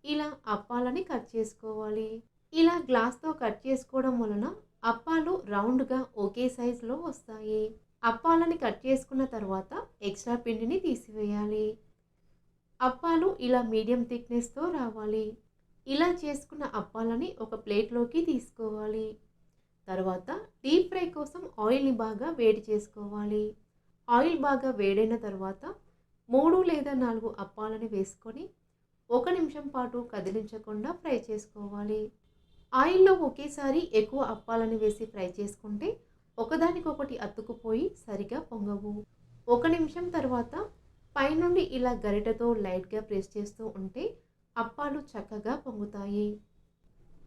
ఇలా అప్పాలని కట్ చేసుకోవాలి. ఇలా గ్లాస్‌తో కట్ చేసుకోవడం వలన అప్పాలు రౌండ్‌గా ఒకే సైజులో వస్తాయి. అప్పాలని కట్ చేసుకున్న తర్వాత ఎక్స్ట్రా పిండిని తీసివేయాలి. అప్పాలు ఇలా మీడియం థిక్‌నెస్‌తో రావాలి. ఇలా చేసుకున్న అప్పాలని ఒక ప్లేట్‌లోకి తీసుకోవాలి. తర్వాత డీప్ ఫ్రై కోసం ఆయిల్‌ని బాగా వేడి చేసుకోవాలి. ఆయిల్ బాగా వేడైన తర్వాత 3 లేదా 4 అప్పాలని వేసుకొని 1 నిమిషం పాటు కదిలించకుండా ఫ్రై చేసుకోవాలి. ఆయిల్‌లో ఒకేసారి ఎక్కువ అప్పాలని వేసి ఫ్రై చేసుకుంటే ఒకదానికొకటి అతుక్కుపోయి సరిగా పొంగవు. 1 నిమిషం తర్వాత పైనుండి ఇలా గరిటెతో లైట్‌గా ప్రెస్ చేస్తూ ఉంటే అప్పాలు చక్కగా పొంగుతాయి.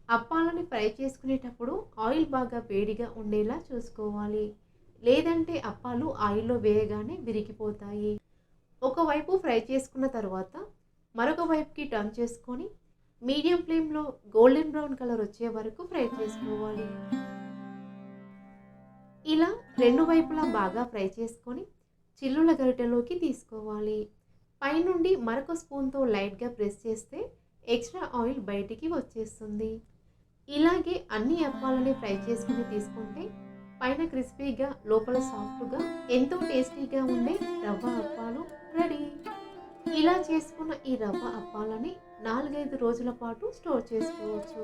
అప్పాలని ఫ్రై చేసుకునేటప్పుడు ఆయిల్ బాగా వేడిగా ఉండేలా చూసుకోవాలి. లేదంటే అప్పాలు ఆయిల్‌లో వేయగానే విరిగిపోతాయి. ఒకవైపు ఫ్రై చేసుకున్న తర్వాత మరొక వైపుకి టర్న్ చేసుకొని మీడియం ఫ్లేమ్‌లో గోల్డెన్ బ్రౌన్ కలర్ వచ్చే వరకు ఫ్రై చేసుకోవాలి. ఇలా 2 వైపులా బాగా ఫ్రై చేసుకొని చిల్లుల గరిటెలోకి తీసుకోవాలి. పైనుండి మరొక స్పూన్‌తో లైట్‌గా ప్రెస్ చేస్తే ఎక్స్ట్రా ఆయిల్ బయటికి వచ్చేస్తుంది. ఇలాగే అన్ని అప్పాలని ఫ్రై చేసుకొని తీసుకుంటే పైన క్రిస్పీగా లోపల సాఫ్ట్‌గా ఎంతో టేస్టీగా ఉండే రవ్వ అప్పాలు రెడీ. ఇలా చేసుకున్న ఈ రవ్వ అప్పాలని 4-5 రోజుల పాటు స్టోర్ చేసుకోవచ్చు.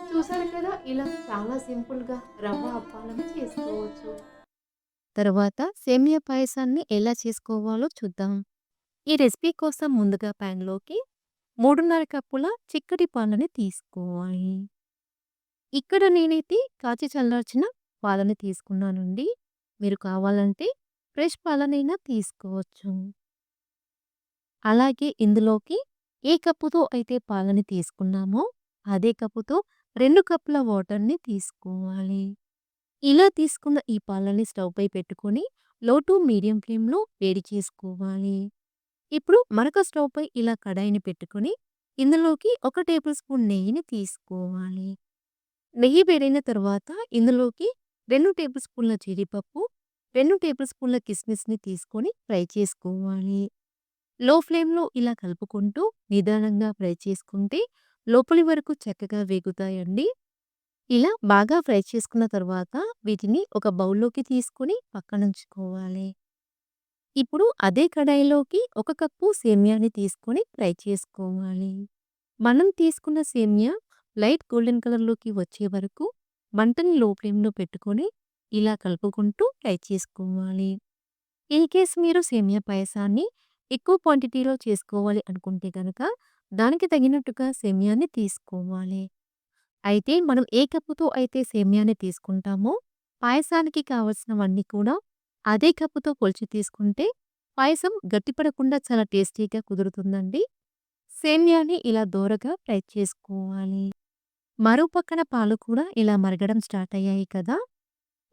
చూసారు కదా, ఇలా చాలా సింపుల్‌గా రవ్వ అప్పాలని చేసుకోవచ్చు. తర్వాత సేమియా పాయసాన్ని ఎలా చేసుకోవాలో చూద్దాం. ఈ రెసిపీ కోసం ముందుగా ప్యాన్‌లోకి 3:30 కప్పుల చిక్కటి పాలని తీసుకోవాలి. ఇక్కడ నేనైతే కాచి చల్లార్చిన పాలని తీసుకున్నానండి. మీరు కావాలంటే ఫ్రెష్ పాలనైనా తీసుకోవచ్చు. అలాగే ఇందులోకి ఏ కప్పుతో అయితే పాలని తీసుకున్నామో అదే కప్పుతో 2 కప్పుల వాటర్‌ని తీసుకోవాలి. ఇలా తీసుకున్న ఈ పాలని స్టవ్ పై పెట్టుకొని లో టు మీడియం ఫ్లేమ్‌లో వేడి చేసుకోవాలి. ఇప్పుడు మరొక స్టవ్ పై ఇలా కడాయిని పెట్టుకొని ఇందులోకి 1 టేబుల్ స్పూన్ నెయ్యిని తీసుకోవాలి. నెయ్యి వేడైన తర్వాత ఇందులోకి 2 టేబుల్ స్పూన్ల జీడిపప్పు, 2 టేబుల్ స్పూన్ల కిస్మిస్‌ని తీసుకొని ఫ్రై చేసుకోవాలి. లో ఫ్లేమ్‌లో ఇలా కలుపుకుంటూ నిదానంగా ఫ్రై చేసుకుంటే లోపలి వరకు చక్కగా వేగుతాయండి. ఇలా బాగా ఫ్రై చేసుకున్న తర్వాత వీటిని ఒక బౌల్‌లోకి తీసుకొని పక్కనుంచుకోవాలి. ఇప్పుడు అదే కడాయిలోకి 1 కప్పు సేమ్యాని తీసుకొని ఫ్రై చేసుకోవాలి. మనం తీసుకున్న సేమ్యా లైట్ గోల్డెన్ కలర్‌లోకి వచ్చే వరకు మంటని లో ఫ్లేమ్‌లో పెట్టుకొని ఇలా కలుపుకుంటూ ఫ్రై చేసుకోవాలి. ఇన్ కేస్ మీరు సేమియా పాయసాన్ని ఎక్కువ క్వాంటిటీలో చేసుకోవాలి అనుకుంటే గనక దానికి తగినట్టుగా సేమియాని తీసుకోవాలి. అయితే మనం ఏ కప్పుతో అయితే సేమియాని తీసుకుంటామో పాయసానికి కావాల్సినవన్నీ కూడా అదే కప్పుతో కొలిచి తీసుకుంటే పాయసం గట్టిపడకుండా చాలా టేస్టీగా కుదురుతుందండి. సేమ్యాని ఇలా దోరగా ఫ్రై చేసుకోవాలి. మరోపక్కన పాలు కూడా ఇలా మరగడం స్టార్ట్ అయ్యాయి కదా!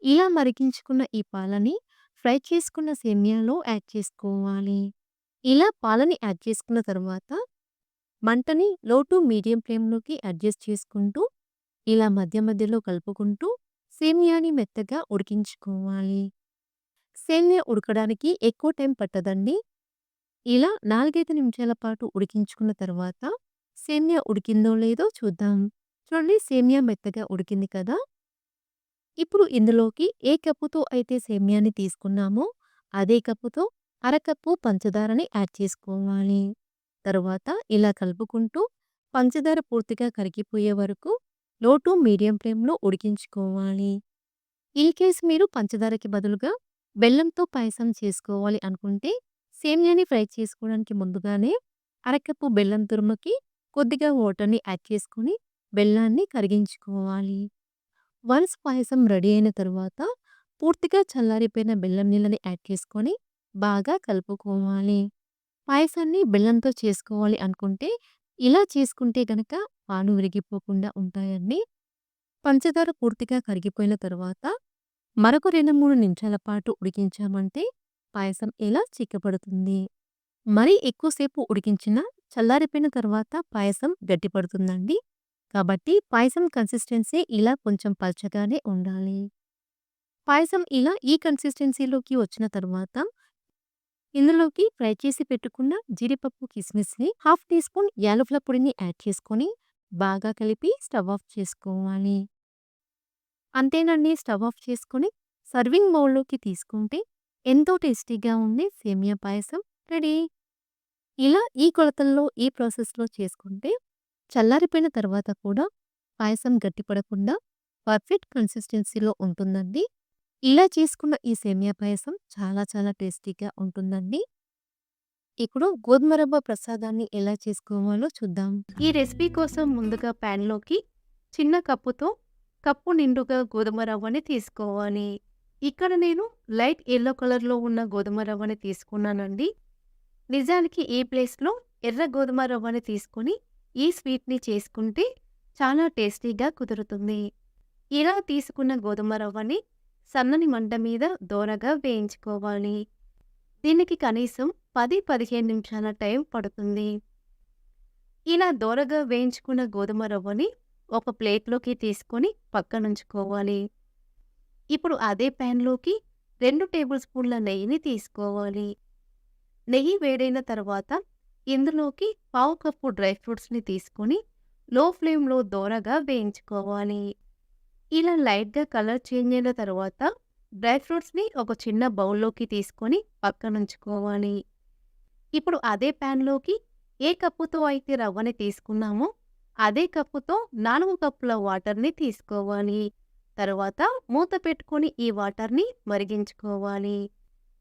ఇలా మరిగించుకున్న ఈ పాలని ఫ్రై చేసుకున్న సేమ్యాలో యాడ్ చేసుకోవాలి. ఇలా పాలని యాడ్ చేసుకున్న తర్వాత మంటని లో టు మీడియం ఫ్లేమ్‌లోకి అడ్జస్ట్ చేసుకుంటూ, ఇలా మధ్య మధ్యలో కలుపుకుంటూ సేమ్యాని మెత్తగా ఉడికించుకోవాలి. సేమ్యా ఉడకడానికి ఎక్కువ టైం పట్టదండి. ఇలా 4, 5 నిమిషాల పాటు ఉడికించుకున్న తర్వాత సేమ్యా ఉడికిందో లేదో చూద్దాం. చూడండి సేమ్యా మెత్తగా ఉడికింది కదా! ఇప్పుడు ఇందులోకి ఏ కప్పుతో అయితే సేమ్యాని తీసుకున్నామో అదే కప్పుతో అరకప్పు పంచదారని యాడ్ చేసుకోవాలి. తరువాత ఇలా కలుపుకుంటూ పంచదార పూర్తిగా కరిగిపోయే వరకు లో టు మీడియం ఫ్లేమ్‌లో ఉడికించుకోవాలి. ఇన్ కేస్ మీరు పంచదారకి బదులుగా బెల్లంతో పాయసం చేసుకోవాలి అనుకుంటే సేమ్యాని ఫ్రై చేసుకోవడానికి ముందుగానే అరకప్పు బెల్లం తురుముకి కొద్దిగా వాటర్‌ని యాడ్ చేసుకొని బెల్లాన్ని కరిగించుకోవాలి. వన్స్ పాయసం రెడీ అయిన తరువాత పూర్తిగా చల్లారిపోయిన బెల్లం నీళ్ళని యాడ్ చేసుకొని బాగా కలుపుకోవాలి. పాయసాన్ని బెల్లంతో చేసుకోవాలి అనుకుంటే ఇలా చేసుకుంటే గనక పాలు విరిగిపోకుండా ఉంటాయండి. పంచదార పూర్తిగా కరిగిపోయిన తరువాత మరొక 2, 3 నిమిషాల పాటు ఉడికించామంటే పాయసం ఇలా చిక్కబడుతుంది. మరీ ఎక్కువసేపు ఉడికించినా చల్లారిపోయిన తర్వాత పాయసం గట్టిపడుతుందండి. కాబట్టి పాయసం కన్సిస్టెన్సీ ఇలా కొంచెం పల్చగానే ఉండాలి. పాయసం ఇలా ఈ కన్సిస్టెన్సీలోకి వచ్చిన తరువాత ఇందులోకి ఫ్రై చేసి పెట్టుకున్న జీడిపప్పు కిస్మిస్‌ని హాఫ్ టీ స్పూన్ యాలకుల పొడిని యాడ్ చేసుకొని బాగా కలిపి స్టవ్ ఆఫ్ చేసుకోవాలి. అంతేనండి స్టవ్ ఆఫ్ చేసుకొని సర్వింగ్ బౌల్‌లోకి తీసుకుంటే ఎంతో టేస్టీగా ఉండే సేమియా పాయసం రెడీ. ఇలా ఈ కొలతల్లో ఈ ప్రాసెస్‌లో చేసుకుంటే చల్లారిపోయిన తర్వాత కూడా పాయసం గట్టిపడకుండా పర్ఫెక్ట్ కన్సిస్టెన్సీలో ఉంటుందండి. ఇలా చేసుకున్న ఈ సేమియా పాయసం చాలా చాలా టేస్టీగా ఉంటుందండి. ఇప్పుడు గోధుమ రవ్వ ప్రసాదాన్ని ఎలా చేసుకోవాలో చూద్దాం. ఈ రెసిపీ కోసం ముందుగా ప్యాన్‌లోకి చిన్న కప్పుతో కప్పు నిండుగా గోధుమ రవ్వని తీసుకోవాలి. ఇక్కడ నేను లైట్ యెల్లో కలర్‌లో ఉన్న గోధుమ రవ్వని తీసుకున్నానండి. నిజానికి ఈ ప్లేస్‌లో ఎర్ర గోధుమ రవ్వని తీసుకొని ఈ స్వీట్‌ని చేసుకుంటే చాలా టేస్టీగా కుదురుతుంది. ఇలా తీసుకున్న గోధుమ రవ్వని సన్నని మంట మీద దోరగా వేయించుకోవాలి. దీనికి కనీసం 10-15 నిమిషాల టైం పడుతుంది. ఇలా దోరగా వేయించుకున్న గోధుమ రవ్వని ఒక ప్లేట్‌లోకి తీసుకొని పక్కనుంచుకోవాలి. ఇప్పుడు అదే ప్యాన్‌లోకి 2 టేబుల్ స్పూన్ల నెయ్యిని తీసుకోవాలి. నెయ్యి వేడైన తర్వాత ఇందులోకి పావు కప్పు డ్రై ఫ్రూట్స్‌ని తీసుకొని లో ఫ్లేమ్‌లో దోరగా వేయించుకోవాలి. ఇలా లైట్‌గా కలర్ చేంజ్ అయిన తర్వాత డ్రై ఫ్రూట్స్‌ని ఒక చిన్న బౌల్‌లోకి తీసుకొని పక్కనుంచుకోవాలి. ఇప్పుడు అదే ప్యాన్‌లోకి ఏ కప్పుతో అయితే రవ్వని తీసుకున్నామో అదే కప్పుతో 4 కప్పుల వాటర్‌ని తీసుకోవాలి. తరువాత మూత పెట్టుకొని ఈ వాటర్‌ని మరిగించుకోవాలి.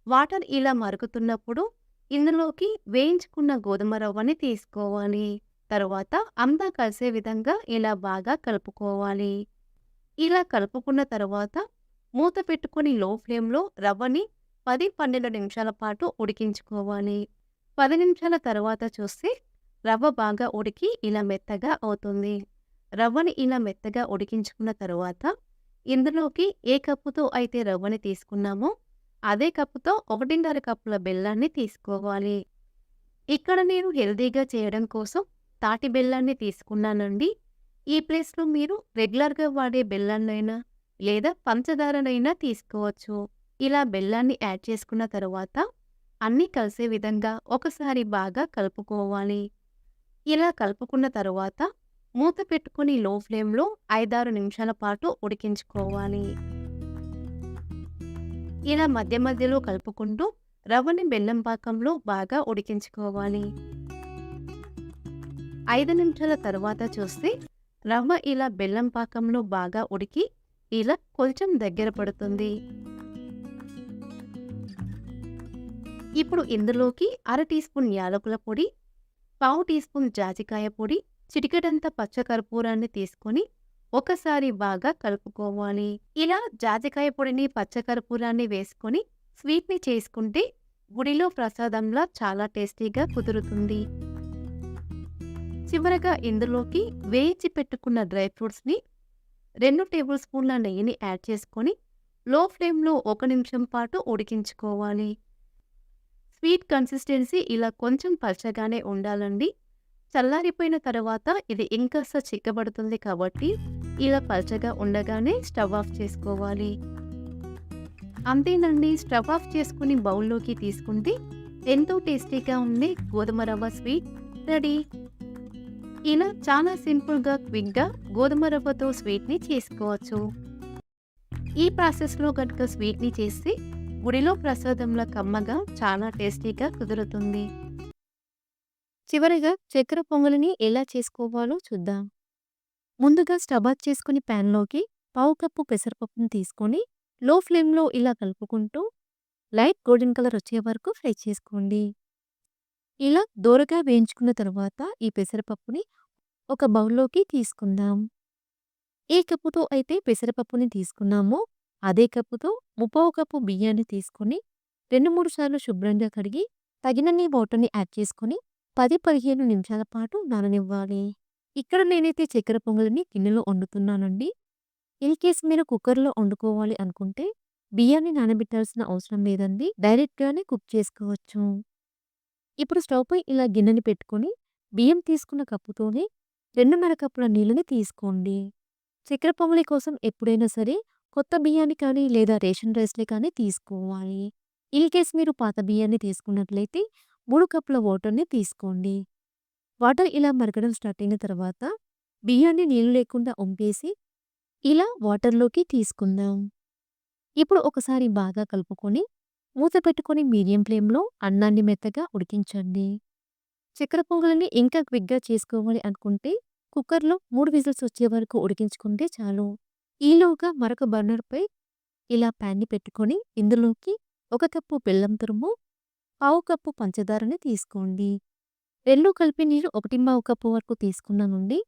వాటర్ ఇలా మరుగుతున్నప్పుడు ఇందులోకి వేయించుకున్న గోధుమ రవ్వని తీసుకోవాలి. తరువాత అంతా కలిసే విధంగా ఇలా బాగా కలుపుకోవాలి. ఇలా కలుపుకున్న తరువాత మూత పెట్టుకొని లో ఫ్లేమ్‌లో రవ్వని 10-12 నిమిషాల పాటు ఉడికించుకోవాలి. 10 నిమిషాల తర్వాత చూస్తే రవ్వ బాగా ఉడికి ఇలా మెత్తగా అవుతుంది. రవ్వని ఇలా మెత్తగా ఉడికించుకున్న తరువాత ఇందులోకి ఏ కప్పుతో అయితే రవ్వని తీసుకున్నామో అదే కప్పుతో 1.5 కప్పుల బెల్లాన్ని తీసుకోవాలి. ఇక్కడ నేను హెల్తీగా చేయడం కోసం తాటి బెల్లాన్ని తీసుకున్నానండి. ఈ ప్లేస్‌లో మీరు రెగ్యులర్‌గా వాడే బెల్లాన్నైనా లేదా పంచదారనైనా తీసుకోవచ్చు. ఇలా బెల్లాన్ని యాడ్ చేసుకున్న తరువాత అన్నీ కలిసే విధంగా ఒకసారి బాగా కలుపుకోవాలి. ఇలా కలుపుకున్న తరువాత మూత పెట్టుకొని లో ఫ్లేమ్‌లో 5-6 నిమిషాల పాటు ఉడికించుకోవాలి. ఇలా మధ్య మధ్యలో కలుపుకుంటూ రవ్వని బెల్లం పాకంలో బాగా ఉడికించుకోవాలి. 5 నిమిషాల తర్వాత చూస్తే రవ్వ ఇలా బెల్లం పాకంలో బాగా ఉడికి ఇలా కొంచెం దగ్గర పడుతుంది. ఇప్పుడు ఇందులోకి అర టీ స్పూన్ యాలకుల పొడి, పావు టీ స్పూన్ జాజికాయ పొడి, చిటికెడంత పచ్చకర్పూరాన్ని తీసుకొని ఒకసారి బాగా కలుపుకోవాలి. ఇలా జాజికాయ పొడిని పచ్చకర్పూరాన్ని వేసుకొని స్వీట్‌ని చేసుకుంటే గుడిలో ప్రసాదంలా చాలా టేస్టీగా కుదురుతుంది. చివరగా ఇందులోకి వేయించి పెట్టుకున్న డ్రై ఫ్రూట్స్‌ని 2 టేబుల్ స్పూన్ల నెయ్యిని యాడ్ చేసుకొని లో ఫ్లేమ్‌లో 1 నిమిషం పాటు ఉడికించుకోవాలి. స్వీట్ కన్సిస్టెన్సీ ఇలా కొంచెం పల్చగానే ఉండాలండి. చల్లారిపోయిన తర్వాత ఇది ఇంకాస్త చిక్కబడుతుంది కాబట్టి ఇలా పల్చగా ఉండగానే స్టవ్ ఆఫ్ చేసుకోవాలి. అంతేనండి, స్టవ్ ఆఫ్ చేసుకుని బౌల్‌లోకి తీసుకుంటే ఎంతో టేస్టీగా ఉండే గోధుమ రవ్వ స్వీట్ రెడీ. ఇలా చాలా సింపుల్‌గా, క్విక్‌గా గోధుమ రవ్వతో స్వీట్‌ని చేసుకోవచ్చు. ఈ ప్రాసెస్‌లో గనుక స్వీట్‌ని చేస్తే గుడిలో ప్రసాదంలా కమ్మగా చాలా టేస్టీగా కుదురుతుంది. చివరగా చక్కెర పొంగలిని ఎలా చేసుకోవాలో చూద్దాం. ముందుగా స్టవ్ ఆన్ చేసుకుని ప్యాన్‌లోకి పావు కప్పు పెసరపప్పుని తీసుకొని లో ఫ్లేమ్‌లో ఇలా కలుపుకుంటూ లైట్ గోల్డెన్ కలర్ వచ్చే వరకు ఫ్రై చేసుకోండి. ఇలా దోరగా వేయించుకున్న తర్వాత ఈ పెసరపప్పుని ఒక బౌల్‌లోకి తీసుకుందాం. ఏ కప్పుతో అయితే పెసరపప్పుని తీసుకున్నామో అదే కప్పుతో ముప్పావు కప్పు బియ్యాన్ని తీసుకొని 2, 3 సార్లు శుభ్రంగా కడిగి తగినన్ని వాటర్‌ని యాడ్ చేసుకొని 10, 15 నిమిషాల పాటు నాననివ్వాలి. ఇక్కడ నేనైతే చక్కెర పొంగలిని గిన్నెలో వండుతున్నానండి. ఇన్ కేస్ మీరు కుక్కర్‌లో వండుకోవాలి అనుకుంటే బియ్యాన్ని నానబెట్టాల్సిన అవసరం లేదండి. డైరెక్ట్‌గానే కుక్ చేసుకోవచ్చు. ఇప్పుడు స్టవ్‌పై ఇలా గిన్నెని పెట్టుకొని బియ్యం తీసుకున్న కప్పుతోనే 2:30 కప్పుల నీళ్ళని తీసుకోండి. చక్కెర పొంగలి కోసం ఎప్పుడైనా సరే కొత్త బియ్యాన్ని కానీ లేదా రేషన్ రైస్‌ని కానీ తీసుకోవాలి. ఇన్ కేస్ మీరు పాత బియ్యాన్ని తీసుకున్నట్లయితే 3 కప్పుల వాటర్‌ని తీసుకోండి. వాటర్ ఇలా మరగడం స్టార్ట్ అయిన తర్వాత బియ్యాన్ని నీళ్లు లేకుండా వంపేసి ఇలా వాటర్‌లోకి తీసుకుందాం. ఇప్పుడు ఒకసారి బాగా కలుపుకొని మూత పెట్టుకొని మీడియం ఫ్లేమ్‌లో అన్నాన్ని మెత్తగా ఉడికించండి. చక్కెర పొంగలిని ఇంకా క్విక్‌గా చేసుకోవాలి అనుకుంటే కుక్కర్‌లో 3 విజిల్స్ వచ్చే వరకు ఉడికించుకుంటే చాలు. ఈలోగా మరొక బర్నర్‌పై ఇలా ప్యాన్‌ని పెట్టుకొని ఇందులోకి 1 కప్పు బెల్లం తురుము, పావు కప్పు పంచదారని తీసుకోండి. 2 కలిపి నేను 1:15 కప్పు వరకు తీసుకున్నానండి.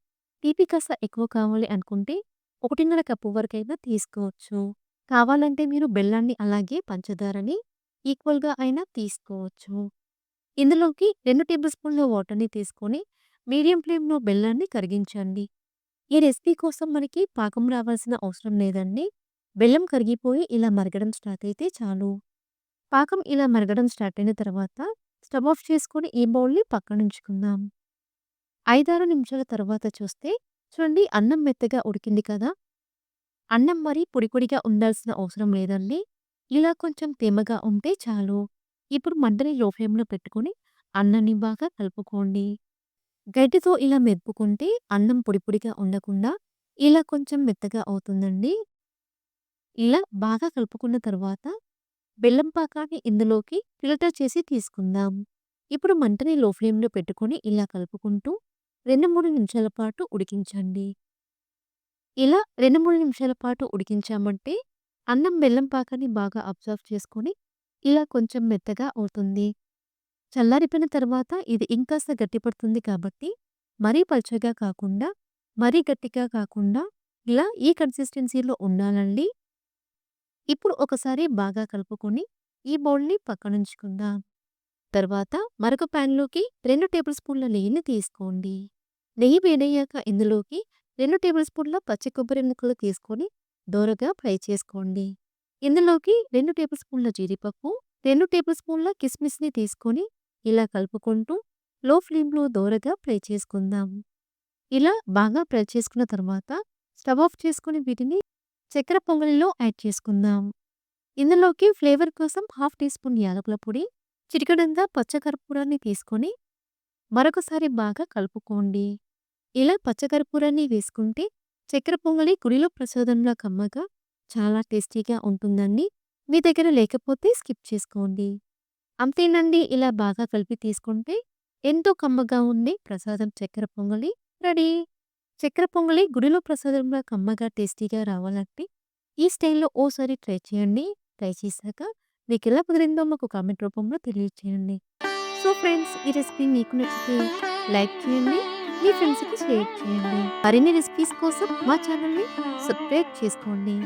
తీపి కాస్త ఎక్కువ కావాలి అనుకుంటే 1:30 కప్పు వరకైనా తీసుకోవచ్చు. కావాలంటే మీరు బెల్లాన్ని అలాగే పంచదారని ఈక్వల్‌గా అయినా తీసుకోవచ్చు. ఇందులోకి 2 టేబుల్ స్పూన్ల వాటర్‌ని తీసుకొని మీడియం ఫ్లేమ్‌లో బెల్లాన్ని కరిగించండి. ఈ రెసిపీ కోసం మనకి పాకం రావాల్సిన అవసరం లేదండి. బెల్లం కరిగిపోయి ఇలా మరగడం స్టార్ట్ అయితే చాలు. పాకం ఇలా మరగడం స్టార్ట్ అయిన తర్వాత స్టవ్ ఆఫ్ చేసుకొని ఈ బౌల్‌ని పక్కనుంచుకుందాం. 5, 6 నిమిషాల తర్వాత చూస్తే చూడండి అన్నం మెత్తగా ఉడికింది కదా! అన్నం మరి పొడి పొడిగా ఉండాల్సిన అవసరం లేదండి. ఇలా కొంచెం తేమగా ఉంటే చాలు. ఇప్పుడు మంటని లో ఫ్లేమ్‌లో పెట్టుకొని అన్నాన్ని బాగా కలుపుకోండి. గరిటెతో ఇలా మెదుపుకుంటే అన్నం పొడి పొడిగా ఉండకుండా ఇలా కొంచెం మెత్తగా అవుతుందండి. ఇలా బాగా కలుపుకున్న తర్వాత బెల్లం పాకాన్ని ఇందులోకి ఫిల్టర్ చేసి తీసుకుందాం. ఇప్పుడు మంటని లో ఫ్లేమ్‌లో పెట్టుకొని ఇలా కలుపుకుంటూ 2, 3 నిమిషాల పాటు ఉడికించండి. ఇలా 2, 3 నిమిషాల పాటు ఉడికించామంటే అన్నం బెల్లం పాకాన్ని బాగా అబ్జర్వ్ చేసుకొని ఇలా కొంచెం మెత్తగా అవుతుంది. చల్లారిపోయిన తర్వాత ఇది ఇంకాస్త గట్టిపడుతుంది కాబట్టి మరీ పల్చగా కాకుండా, మరీ గట్టిగా కాకుండా ఇలా ఈ కన్సిస్టెన్సీలో ఉండాలండి. ఇప్పుడు ఒకసారి బాగా కలుపుకొని ఈ బౌల్‌ని పక్కనుంచుకుందాం. తర్వాత మరొక ప్యాన్‌లోకి 2 టేబుల్ స్పూన్ల నెయ్యిని తీసుకోండి. నెయ్యి వేడయ్యాక ఇందులోకి 2 టేబుల్ స్పూన్ల పచ్చి కొబ్బరి ముక్కలు తీసుకొని దోరగా ఫ్రై చేసుకోండి. ఇందులోకి 2 టేబుల్ స్పూన్ల జీడిపప్పు, 2 టేబుల్ స్పూన్ల కిస్మిస్‌ని తీసుకొని ఇలా కలుపుకుంటూ లో ఫ్లేమ్‌లో దోరగా ఫ్రై చేసుకుందాం. ఇలా బాగా ఫ్రై చేసుకున్న తర్వాత స్టవ్ ఆఫ్ చేసుకొని వీటిని చక్కెర పొంగలిలో యాడ్ చేసుకుందాం. ఇందులోకి ఫ్లేవర్ కోసం హాఫ్ టీ స్పూన్ యాలకుల పొడి, చిటికెడంతా పచ్చకర్పూరాన్ని తీసుకొని మరొకసారి బాగా కలుపుకోండి. ఇలా పచ్చకర్పూరాన్ని వేసుకుంటే చక్కెర పొంగలి గుడిలో ప్రసాదంలా కమ్మగా చాలా టేస్టీగా ఉంటుందండి. మీ దగ్గర లేకపోతే స్కిప్ చేసుకోండి. అంతేనండి, ఇలా బాగా కలిపి తీసుకుంటే ఎంతో కమ్మగా ఉండే ప్రసాదం చక్కెర పొంగలి రెడీ. చక్కెర పొంగలి గుడిలో ప్రసాదంలా కమ్మగా టేస్టీగా రావాలంటే ఈ స్టైల్‌లో ఓసారి ట్రై చేయండి. ట్రై చేశాక మీకెలా కుదిరిందో మాకు కామెంట్ రూపంలో తెలియజేయండి. సో ఫ్రెండ్స్, ఈ రెసిపీ మీకు నచ్చితే లైక్ చేయండి. మీ ఫ్రెండ్స్‌కి షేర్ చేయండి. మరిన్ని రెసిపీస్ కోసం మా ఛానల్‌ని సబ్స్క్రైబ్ చేసుకోండి.